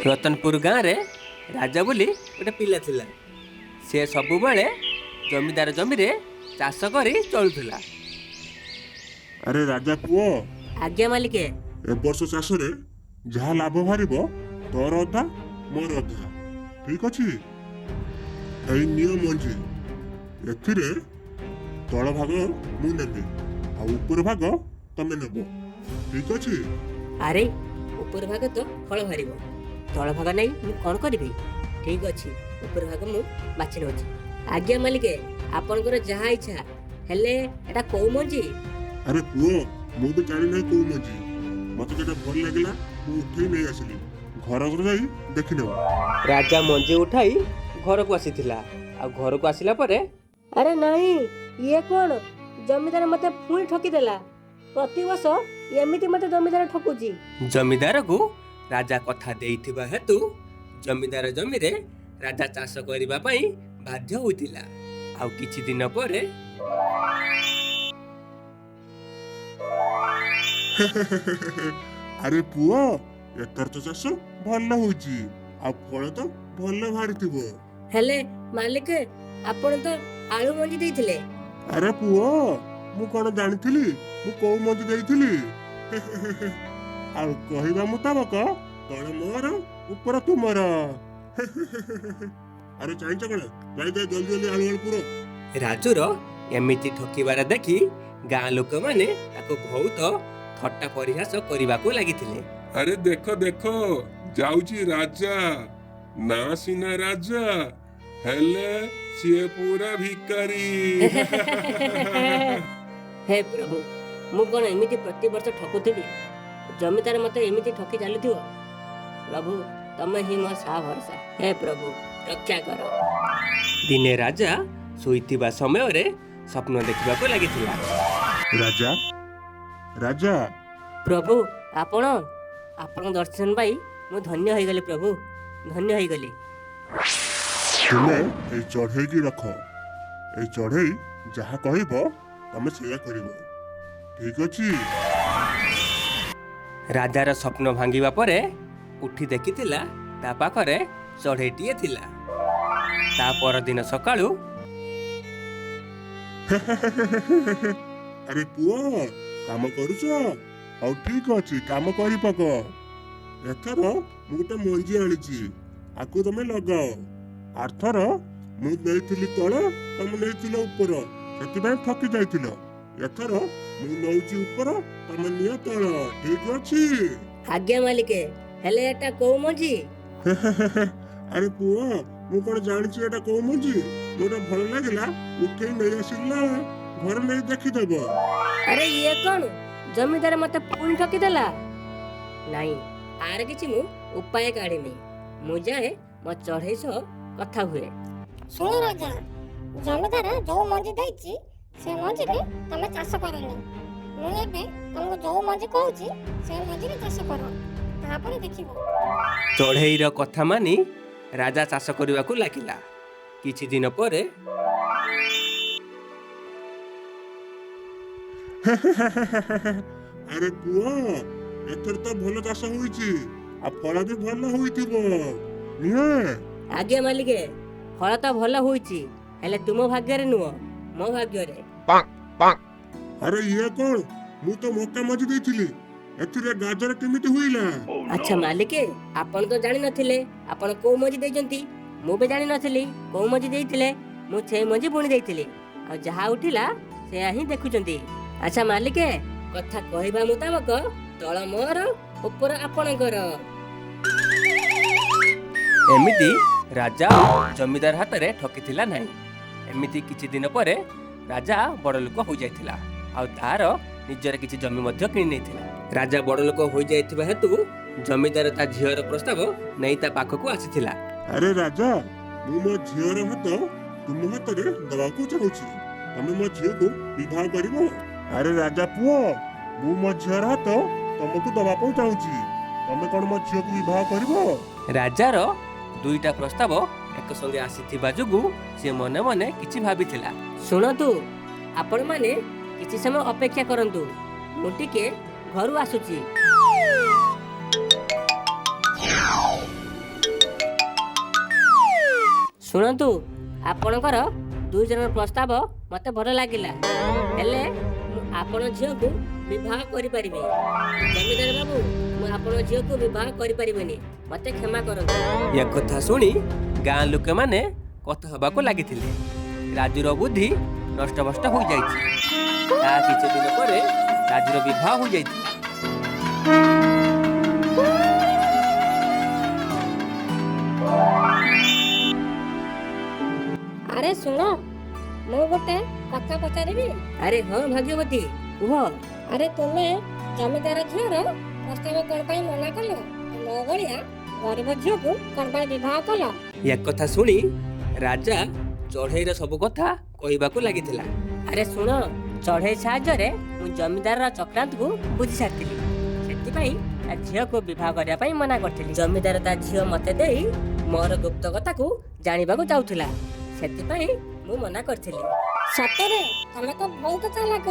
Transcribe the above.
रतनपुर गाँव रे राजा बोली गोटे पिला थिला। से सबुबले जमीदार जमी रे चाष करी चलुला। अरे राजा पुओ, आज्ञा मालिके। ए वर्ष चाष रे जहा लाभ बाहरिबो तोर अधा मोर अधा, ठीक अछि? एई नियम मंजी एथिरे तळ भाग मु नेबी आ ऊपर भाग तमे नेबो, ठीक अछि? अरे ऊपर भाग तो फल बाहरिबो, तळ भाग नहीं मु कोन करबी? ठीक अछि, ऊपर भाग मु बाछि नउछि। आज्ञा मालिके, आपनकर जहा इच्छा हेले एटा कोउ मंजी? अरे पुओ, मु तो जानि नै कोउ मंजी, मते जेटा भल लागिला मु उठै नै आसिली, घर घर जाई देखि नेबो। राजा मंजी उठाई घर को आसीथिला। आ घर को आसिला परे अरे नहीं, ये कौन जमीदार मते पुणी ठकी देला। प्रति वर्ष एमिति मते जमीदार ठकुची। जमीदार को राजा कथा देइथिबा हेतु जमीदार जमी रे राजा चाष करिबा पई बाध्य होइतिला। आ किछि दिन परे अरे पुओ, एतर तो चाष भल होइची आ फल तो भल बाहरिथिबो। हेले मालिक, आपण तो आलू मंजी देइथिले। अरे पुओ, मु कोन जानिथिली मु कोउ मंजी देइथिली? आ कहिबा मुताबक तळ मोर ऊपर तुमर। अरे चाइन्छ कोन जाई जाई जल्दी जल्दी आलू आलू पुरो। राजुर एमिति ठकिबार देखि गाँ लोक माने ताको बहुत थट्टा परिहास करबाको लागिथिले। अरे देखो देखो, जाउची राजा, ना सिना राजा हेले सिए पूरा भिकारी। हे प्रभु, मु कोन एमिति प्रति वर्ष ठकुथिबी? जमीदार मते एमिति ठकी चालुथिबो? प्रभु, तमे ही मो सा भरसा। हे प्रभु, रक्षा करो। दिने राजा सोइथिबा समय रे स्वप्न देखिबाको लागिथिला। राजा राजा, प्रभु, आपण दर्शन पाई मु धन्य होई गली। प्रभु, धन्य होई गली। तुमे ए चढ़ई की रख। ए चढ़ई जहा कहइबो तमे सेया करिवो, ठीक अछि? राजार स्वप्न भांगिबा परे उठी देखिथिला ता पाखरे चढ़ईटिए थिला। ता पर दिन सकाळू अरे पुओ, काम करूछ? हौ ठीक अछि, काम करि पक। एथर मु गोटे मंजी आनिछि, आकु तमे लगाओ। आरथर मु नेइथिली तळ, तमे नेइथिल ऊपर, सेतिबे ठकी जाइथिल। एथर मु नउची ऊपर, तमे निया तळ, ठीक अछि? आज्ञा मालिके, हेले एटा कोउ मंजी? अरे पुओ, मु कोन जानिछि एटा कोउ मंजी? मोटा भल लागिला उठै नै आसिला, घर नै देखि देबो। अरे ये कौन जमीदार मते पुणी ठकी देला? नहीं, आर किछि मु उपाय काढिनी। मु जाए मो चढ़ई सह कथा हुए। सुनो राजा, जमीदार जो मंजी देइछि से मंजी रे तमे चाष करनी। मु एबे तुमको जो मंजी कहूछि से मंजी रे चाष करो, तापर देखिबो। चढ़ईर कथा मानी राजा चाष करबाको लागिला। किछि दिन परे अरे पुओ, एथर तो भल चाष होइछि आ फल भी भल होइथिबो, निहे? आज्ञा मालिके, फल तो भल होइछि, हेले तुम भाग्य रे नुओ, मो भाग्य रे। अरे ये कोन? मु तो मक्का मंजी देइथिली, एथिरे गाजर केमिति होइला? अच्छा मालिके, आपण तो जानि नथिले आपण को मंजी देइजंती। मु बे जानि नथिली को मंजी देइथिले। मु छे मंजी बुणी देइथिली, आ जहा उठिला से ही देखुचंती। अच्छा मालिके, कथा कहइबा मुताबक तळ मोर ऊपर आपणकर। एमिति राजा जमीदार हाथ रे ठकिथिला नाही। एमिति किछि दिन परे राजा बड़ लोक हो जाइथिला, आ तार निजर किछि जमी मध्य किनि नेथिला। राजा बड़ लोक हो जाइथिबा हेतु जमीदार ता झियर प्रस्ताव नै ता पाखकु आसीथिला। अरे राजा, मु मो झियर हाथ तुम हाथ रे दबाकू चाहूछि, तमे मो झियो को विवाह करिवो? अरे राजा पुओ, मु मो झियर हाथ तुमको दबाकू चाहूछि, तमे कोन मो झियो को विवाह करिवो? राजार दुईटा प्रस्ताव एक संगे आसीथिबा जुगु से मने मने किछि भाबिथिला। सुनतु, आपण माने किछि समय अपेक्षा करंतु, मु टिके घरु आसुची। ଶୁଣନ୍ତୁ, ଆପଣଙ୍କର ଦୁଇ ଜଣର ପ୍ରସ୍ତାବ ମତେ ଭଲ ଲାଗିଲା, ହେଲେ ମୁଁ ଆପଣ ଝିଅକୁ ବିବାହ କରିପାରିବି। ଜମିଦାର ବାବୁ, ମୁଁ ଆପଣ ଝିଅକୁ ବିବାହ କରିପାରିବିନି, ମତେ କ୍ଷମା କରନ୍ତୁ। ଏ କଥା ଶୁଣି ଗାଁ ଲୋକମାନେ କଥା ହେବାକୁ ଲାଗିଥିଲେ। ରାଜୁର ବୁଦ୍ଧି ନଷ୍ଟଭଷ୍ଟ ହୋଇଯାଇଛି। ତା କିଛି ଦିନ ପରେ ରାଜୁର ବିବାହ ହୋଇଯାଇଥିଲା। ଆରେ ଶୁଣ, ମୁଁ ଗୋଟେ କଥା ପଚାରିବି? ଆରେ ହଁ ଭାଗ୍ୟବତୀ, କୁହ। ଆରେ ତୁମେ ଜମିଦାର ଝିଅର ପ୍ରସ୍ତାବ କଣ ପାଇଁ ମନା କଲ? ମୋ ଭଳିଆ ଗରିବ ଝିଅକୁ କଣ ପାଇଁ ବିବାହ କଲ? ଏ କଥା ଶୁଣି ରାଜା ଚଢ଼େଇର ସବୁ କଥା କହିବାକୁ ଲାଗିଥିଲା। ଆରେ ଶୁଣ, ଚଢ଼େଇ ସାହାଯ୍ୟରେ ମୁଁ ଜମିଦାରର ଚକ୍ରାନ୍ତକୁ ବୁଝି ସାରିଥିଲି। ସେଥିପାଇଁ ତା ଝିଅକୁ ବିବାହ କରିବା ପାଇଁ ମନା କରିଥିଲି। ଜମିଦାର ତା ଝିଅ ମତେ ଦେଇ ମୋର ଗୁପ୍ତ କଥାକୁ ଜାଣିବାକୁ ଚାହୁଥିଲା, ସେଥିପାଇଁ ମୁଁ ମନା କରିଥିଲି। ସତରେ ତମେ ତ ବହୁତ ଚାଲାକ।